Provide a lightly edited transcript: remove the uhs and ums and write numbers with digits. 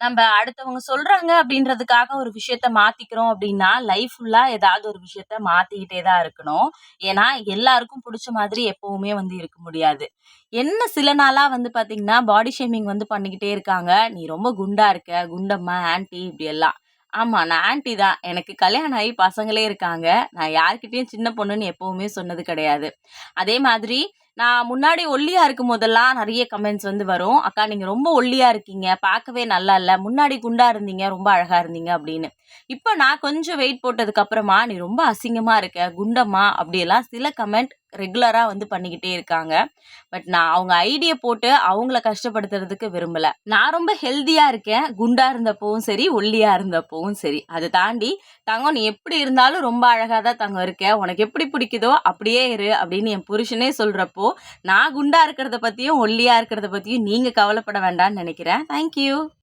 நம்ப அடுத்தவங்க சொல்றாங்க அப்படின்றதுக்காக ஒரு விஷயத்த மாத்திக்கிறோம் அப்படின்னா, லைஃப் ஃபுல்லா ஏதாவது ஒரு விஷயத்த மாத்திக்கிட்டே தான் இருக்கணும். ஏன்னா, எல்லாருக்கும் புடிச்ச மாதிரி எப்பவுமே வந்து இருக்க முடியாது. என்ன சில நாளா வந்து பாத்தீங்கன்னா, பாடி ஷேமிங் வந்து பண்ணிக்கிட்டே இருக்காங்க. "நீ ரொம்ப குண்டா இருக்க, குண்டம்மா, ஆன்டி" இப்படி எல்லாம். ஆமா, நான் ஆன்டி தான். எனக்கு கல்யாணம் ஆகி பசங்களே இருக்காங்க. நான் யார்கிட்டயும் சின்ன பொண்ணுன்னு எப்பவுமே சொன்னது கிடையாது. அதே மாதிரி நான் முன்னாடி ஒல்லியா இருக்கும்போதெல்லாம் நெறைய கமெண்ட்ஸ் வந்து வரும். "அக்கா நீங்க ரொம்ப ஒல்லியா இருக்கீங்க. பார்க்கவே நல்லா இல்ல. முன்னாடி குண்டா இருந்தீங்க. ரொம்ப அழகா இருந்தீங்க" அப்படின்னு. இப்ப நான் கொஞ்சம் வெயிட் போட்டதுக்கு அப்புறமா, "நீ ரொம்ப அசிங்கமா இருக்க. குண்டம்மா" அப்படியெல்லாம் சில கமெண்ட் ரெகுலரா வந்து பண்ணிக்கிட்டே இருக்காங்க. பட் நான் அவங்க ஐடிய போட்டு அவங்கள கஷ்டப்படுத்துறதுக்கு விரும்பல. நான் ரொம்ப ஹெல்தியா இருக்கேன். குண்டா இருந்தப்பவும் சரி, ஒல்லியா இருந்தப்பவும் சரி. அத தாண்டி, "தங்கம் நீ எப்படி இருந்தாலும் ரொம்ப அழகா தான் தங்கம் இருக்க. உனக்கு எப்படி பிடிக்குதோ அப்படியே இரு" அப்படின்னு என் புருஷனே சொல்றப்போ, நான் குண்டா இருக்கிறத பத்தியும், ஒல்லியா இருக்கிறத பத்தியும் நீங்க கவலைப்பட வேண்டாம்னு நெனைக்கிறேன். Thank you.